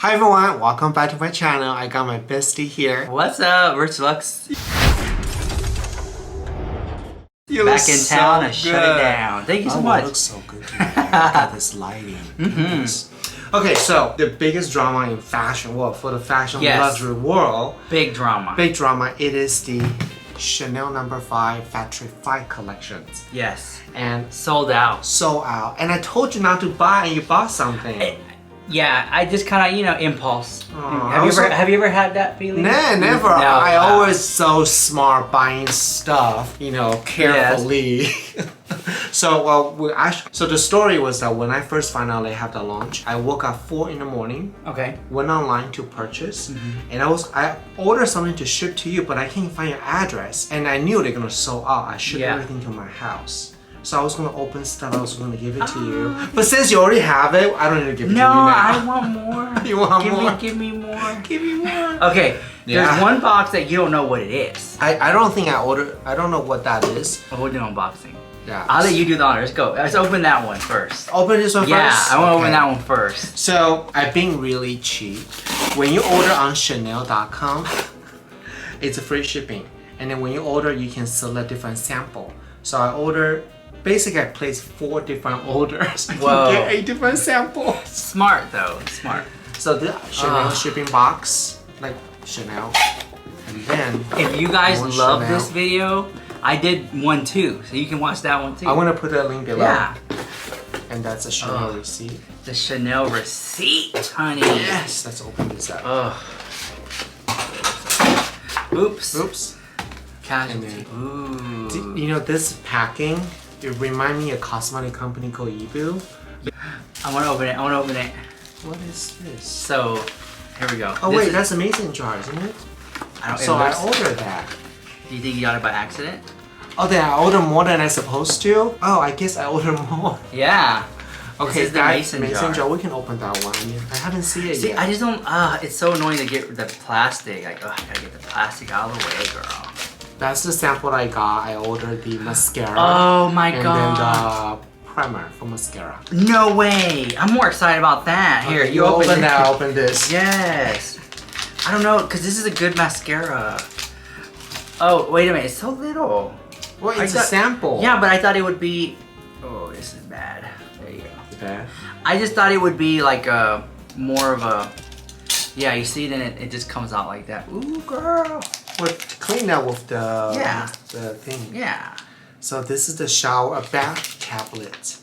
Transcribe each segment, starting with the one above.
Hi everyone, welcome back to my channel. I got my bestie here. What's up, LUX? You back in town to shut it down. Thank you so much. It looks so good today. Look at this lighting. Okay, so the biggest drama in fashion, well, for the fashion luxury world. Big drama. Big drama. It is the Chanel No. 5 Factory 5 collections. Yes. And sold out. Sold out. And I told you not to buy and you bought something. Yeah, I just kind of, impulse. Have you ever had that feeling? Nah, never. No, I always so smart buying stuff, carefully. Yes. So, so the story was that when I first found out they have the launch, I woke up 4 in the morning. Okay. Went online to purchase, and I ordered something to ship to you, but I can't find your address, and I knew they're gonna sell out. I shipped everything to my house. So I was gonna open stuff, I was gonna give it to you. But since you already have it, I don't need to give it to you now. No, I want more. You want more? Give me more. Give me more. Okay, there's one box that you don't know what it is. I don't think I ordered, I don't know what that is. Oh, we're doing unboxing. Yeah. I'll let you do the honors. Let's go. Let's open that one first. Open this one first? Yeah, I want to open that one first. So, I've been really cheap. When you order on Chanel.com, it's a free shipping. And then when you order, you can select different sample. So I ordered, basically I placed 4 different orders. I can get 8 different samples. Smart though, smart. So the Chanel shipping box, like Chanel. And then, if you guys love this video, I did one too, so you can watch that one too. I'm gonna put that link below. Yeah. And that's a Chanel receipt. The Chanel receipt, honey. Yes, let's open this up. Oops. Oops. Casualty. Ooh. You know, this packing, it reminds me of a cosmetic company called Yibu. I want to open it. What is this? So, here we go. Oh wait, that's a mason jar, isn't it? I ordered that. Do you think you got it by accident? Oh, then I ordered more than I supposed to? Oh, I guess I ordered more. Yeah. Okay, this is the mason jar. We can open that one. I haven't seen it yet. I just don't, it's so annoying to get the plastic. Like, I gotta get the plastic out of the way, girl. That's the sample I got. I ordered the mascara. Oh my god. And then the primer for mascara. No way. I'm more excited about that. Here, you open that, I'll open this. Yes. I don't know, because this is a good mascara. Oh, wait a minute. It's so little. Well, it's a sample. Yeah, but I thought it would be... Oh, this is bad. There you go. Bad? I just thought it would be like a... More of a... Yeah, you see, then it just comes out like that. Ooh, girl. Well, clean that with the thing. Yeah. So this is the shower bath tablet.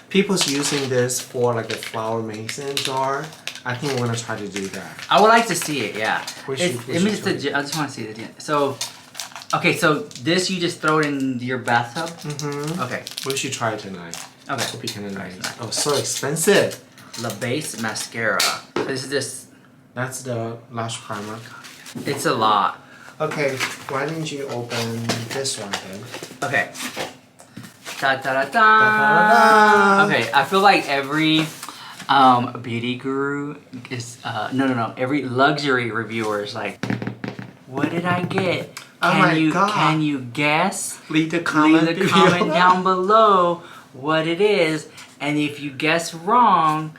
People's using this for like a flower mason jar. I think we're gonna try to do that. I would like to see it, yeah. I just want to see it. So, okay, so this you just throw it in your bathtub? Okay. We should try it tonight. Okay. It'll be kind of nice. Oh, so expensive. La Base Mascara. So this is just... That's the lash primer. It's a lot. Okay, why didn't you open this one then? Okay. Da da da da. Okay, I feel like every beauty guru is every luxury reviewer is like, what did I get? Can you guess? Leave the comment down below what it is, and if you guess wrong,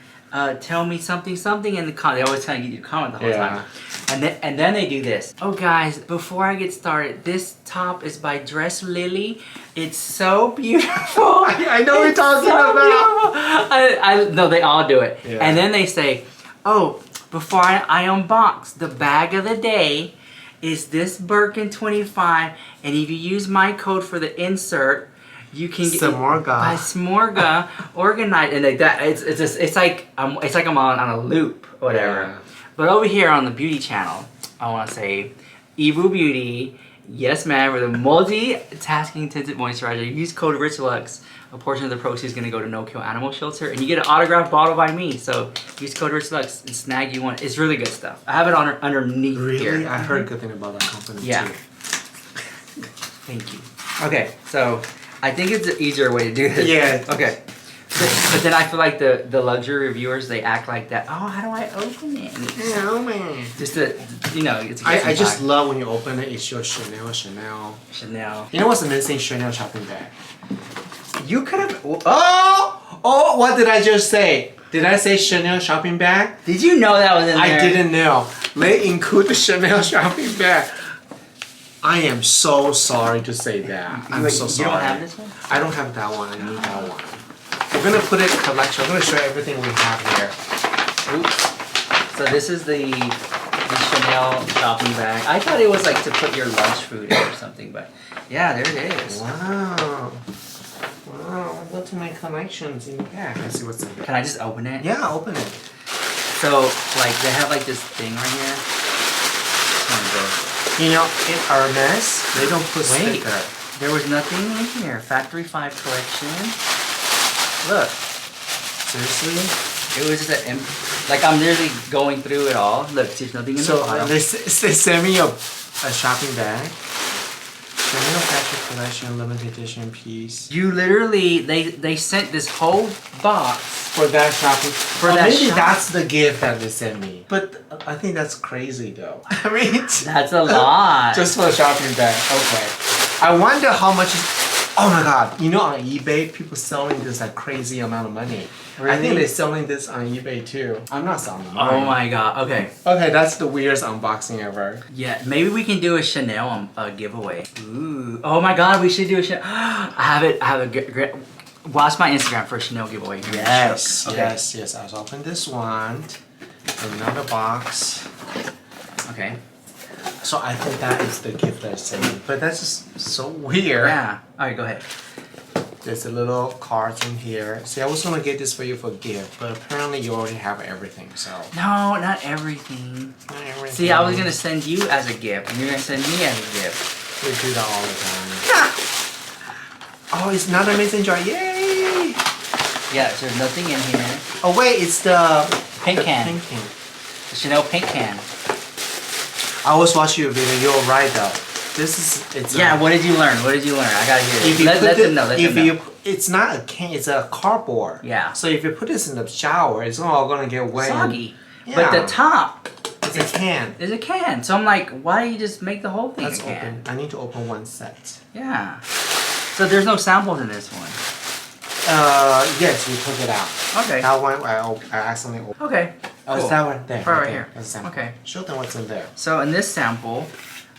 tell me something in the comment. They always tell you to comment the whole time. And then they do this. Oh guys, before I get started, this top is by Dress Lily. It's so beautiful. I know what you're talking about. No, they all do it. Yeah. And then they say, oh, before I unbox, the bag of the day is this Birkin 25, and if you use my code for the insert, you can get by Smorga organized, and like that. It's like I'm on a loop, or whatever. Yeah. But over here on the beauty channel, I want to say, Yibu Beauty, yes ma'am, with a multi-tasking tinted moisturizer. Use code RICHLUX. A portion of the proceeds is going to go to No Kill Animal Shelter, and you get an autographed bottle by me. So use code RICHLUX and snag you one. It's really good stuff. I have it underneath here. Really? I heard good thing about that company too. Thank you. Okay, so I think it's an easier way to do this. Yeah. Okay. But then I feel like the luxury reviewers, they act like that. Oh, how do I open it? Oh man. Just to, it's. I just love when you open it. It's your Chanel. Chanel. You know what's the missing Chanel shopping bag? You could have. Oh, what did I just say? Did I say Chanel shopping bag? Did you know that was in there? I didn't know. They include the Chanel shopping bag. I am so sorry to say that. I'm so sorry. You don't have this one? I don't have that one. I need that one. We're gonna put it in collection. I'm gonna show you everything we have here. Oops. So this is the Chanel shopping bag. I thought it was like to put your lunch food in or something, but yeah, there it is. Wow. Wow. Look to my collections in the bag. Let's see what's in there. Can I just open it? Yeah, open it. So like they have like this thing right here. You know, in Hermes, they don't put Wait, sticker. there was nothing in here. Factory 5 collection. Look. Seriously? It was just like I'm literally going through it all. Look, there's nothing in the bottom. They sent me a shopping bag. Chanel Factory Collection limited edition piece. You literally, they sent this whole box for that shopping. Maybe that's the gift that they sent me. But I think that's crazy though. I mean, that's a lot. Just for a shopping bag. Okay. I wonder how much. Oh my god! You know, on eBay, people selling this like crazy amount of money. Really? I think they're selling this on eBay too. I'm not selling mine. Oh my god! Okay. Okay, that's the weirdest unboxing ever. Yeah, maybe we can do a Chanel giveaway. Ooh. Oh my god, we should do a Chanel. I have a great. Watch my Instagram for a Chanel giveaway. Yes. Okay. Yes. I was opening this one. Another box. Okay. So I think that is the gift they're sending. But that's just so weird. Yeah. Alright, go ahead. There's a little card in here. See, I was gonna get this for you for a gift, but apparently you already have everything, so. No, not everything. Not everything. See, I was gonna send you as a gift, and you're gonna send me as a gift. We do that all the time. Oh, it's not Amazing Jar. Yay! Yeah, so there's nothing in here. Oh wait, it's the Paint can. Paint can. The Chanel paint can. I was watching your video. You're right though. It's yeah. What did you learn? What did you learn? I gotta hear it. Let them know. It's not a can. It's a cardboard. Yeah. So if you put this in the shower, it's all gonna get wet. Soggy. Yeah. But the top. It's a can. It's a can. So I'm like, why don't you just make the whole thing Let's a can? open. I need to open one set. Yeah. So there's no samples in this one. Yes, we took it out. Okay. That one I accidentally opened. Okay. Oh, Cool. it's that one there. Right here. That's the sample. Okay. Show them what's in there. So in this sample,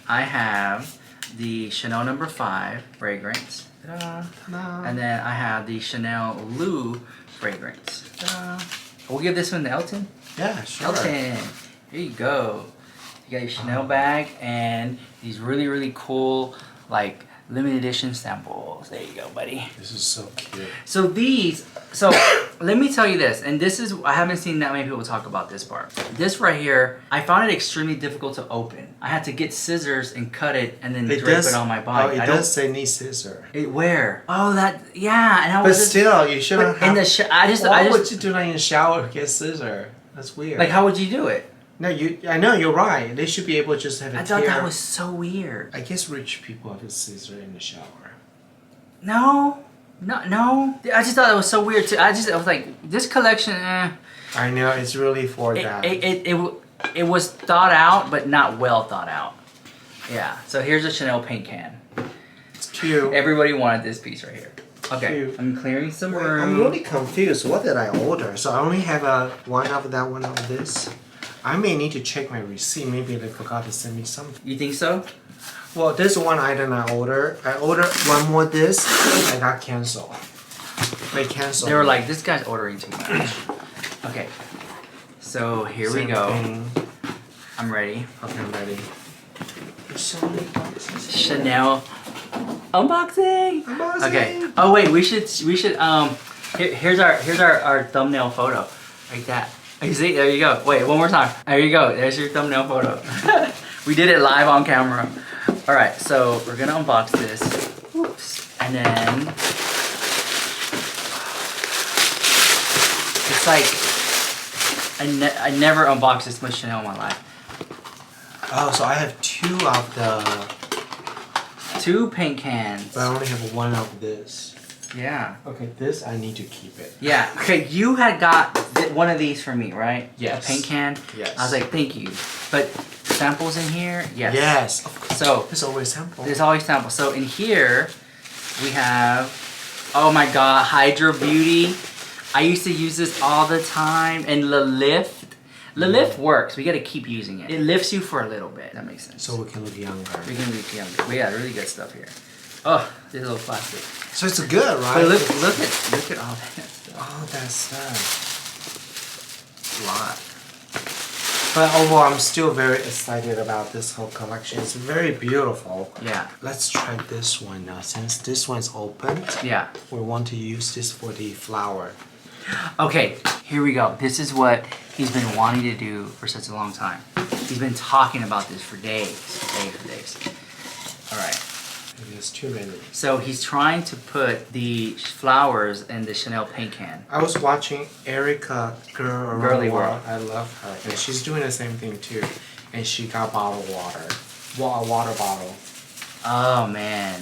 I have the Chanel No. 5 fragrance. Ta-da. Ta-da. And then I have the Chanel Lou fragrance. Ta-da. We'll give this one to Elton. Yeah, sure. Elton, here you go. You got your Chanel bag and these really, really cool, like, limited edition samples. There you go, buddy. This is so cute. So let me tell you this, and this is, I haven't seen that many people talk about this part. This right here, I found it extremely difficult to open. I had to get scissors and cut it and then drape it on my body. Oh, it does say need scissor. Where? Oh, that, yeah. And I But was still, you shouldn't have. in the Why would you do that in the shower? Get scissor. That's weird. like, how would you do it? No, I know you're right. They should be able to just have a I thought tear. that was so weird. I guess rich people have a scissor in the shower. No. I just thought it was so weird too. I was like, this collection, I know, it's really for that. It was thought out, but not well thought out. Yeah. So here's a Chanel paint can. It's cute. Everybody wanted this piece right here. Okay. Cute. I'm clearing some Wait, room. I'm really confused. What did I order? So I only have one of that, one of this. I may need to check my receipt. Maybe they forgot to send me something. You think so? Well, this one item I ordered. I ordered one more this. I got canceled. They canceled. They were like, this guy's ordering too much. Okay. So here we go. Thing. I'm ready. Okay, I'm ready. There's so many boxes. Chanel unboxing. Okay. Oh wait, we should here's our thumbnail photo. Like that. You see? There you go. Wait, one more time. There you go. There's your thumbnail photo. We did it live on camera. All right, so we're gonna unbox this. Oops. And then it's like I never unboxed this much Chanel in my life. Oh, so I have two of the. 2 paint cans. But I only have one of this. Yeah. Okay, this I need to keep it. Yeah. Okay, you had got one of these for me, right? Yes. A paint can. Yes. I was like, thank you. But samples in here, yes. Yes. Of course. So there's always samples. there's always samples. So in here we have, oh my God, Hydra Beauty I used to use this all the time. And the lift works. We got to keep using it. It lifts you for a little bit. That makes sense. So we can look younger. We can look younger. We got really good stuff here. Oh, this little plastic. So it's good, right? But look at all that stuff. Oh, that stuff. A lot. But overall, I'm still very excited about this whole collection. It's very beautiful. Yeah. Let's try this one now. Since this one's open, Yeah. we want to use this for the flower. Okay, here we go. This is what he's been wanting to do for such a long time. He's been talking about this for days. All right. Maybe it's too many. So he's trying to put the flowers in the Chanel paint can. I was watching Erica Girly World. I love her. And she's doing the same thing too. And she got bottled water. A water bottle. Oh man.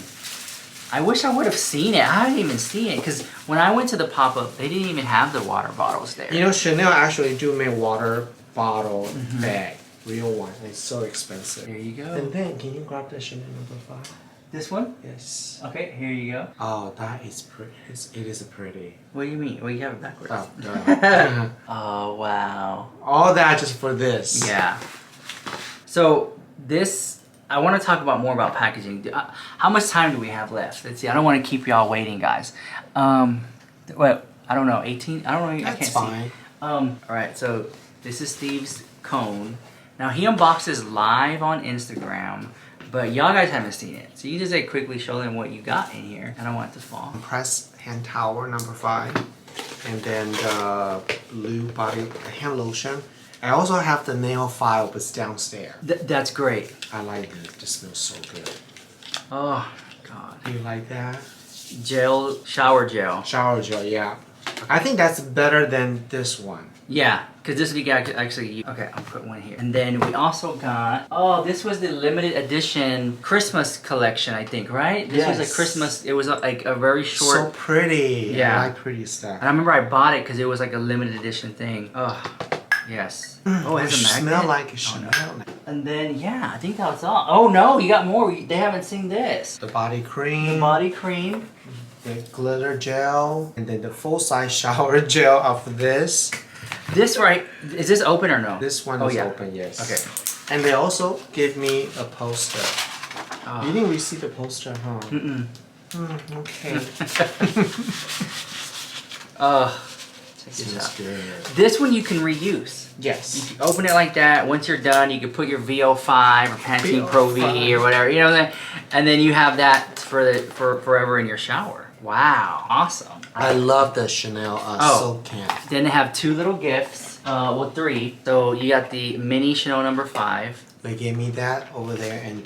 I wish I would have seen it. I hadn't even seen it because when I went to the pop-up, they didn't even have the water bottles there. You know, Chanel actually do make water bottle bag. Real one. It's so expensive. There you go. And then, can you grab the Chanel number 5? This one? Yes. Okay, here you go. Oh, that is pretty. It is pretty. What do you mean? Well, you have it backwards. Oh, duh. Oh, wow. All that just for this. Yeah. So this, I want to talk about more about packaging. How much time do we have left? Let's see. I don't want to keep y'all waiting, guys. Well, I don't know. 18? I don't know. I can't fine. see. All right. So this is Steve's cone. Now he unboxes live on Instagram, but y'all guys haven't seen it. So you just like quickly show them what you got in here. I don't want it to fall. Press hand towel number 5, and then the blue body hand lotion. I also have the nail file, but it's downstairs. That's great. I like it. It just smells so good. Oh God. Do you like that? Gel, shower gel. Shower gel, yeah. I think that's better than this one. Yeah, because this we got actually. Okay, I'll put one here. And then we also got. Oh, this was the limited edition Christmas collection, I think, right? This was a Christmas. It was like a very short. So pretty. Yeah. I like pretty stuff. And I remember I bought it because it was like a limited edition thing. Oh, yes. Oh, it has a magnet. Smell like Chanel. No. And then yeah, I think that's all. Oh no, you got more. They haven't seen this. The body cream. The body cream. The glitter gel. And then the full-size shower gel of this. This right, is this open or no? This one is open, yes. Okay. And they also give me a poster. Oh. You didn't receive the poster, huh? Mm-mm. Okay. Check this out. Good. This one you can reuse. Yes. You can open it like that. Once you're done, you can put your VO5 or Pantene Pro V or whatever, you know, and then you have that for forever in your shower. Wow, awesome. I love the Chanel soap can. Then they have 2 little gifts, well 3. So you got the mini Chanel number 5. They gave me that over there and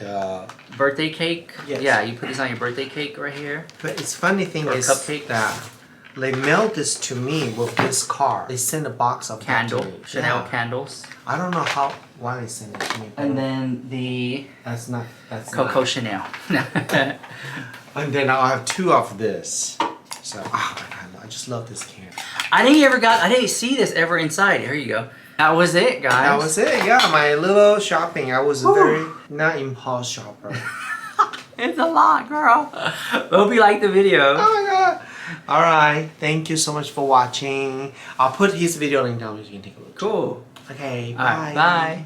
Birthday cake? Yes. Yeah, you put this on your birthday cake right here. but it's funny thing Or is cupcake. that they mailed this to me with this card. They sent a box of that to Candle, me. Chanel Yeah. candles. I don't know why they sent it to me. And then the that's Coco not. Chanel. And then I'll have 2 of this. So oh my God, I just love this can. I didn't see this ever inside. Here you go. That was it, guys. That was it, yeah, my little shopping. I was very not impulse shopper. It's a lot, girl. Hope you liked the video. Oh my God. Alright, thank you so much for watching. I'll put his video link down so you can take a look. Cool. Okay, All right, bye.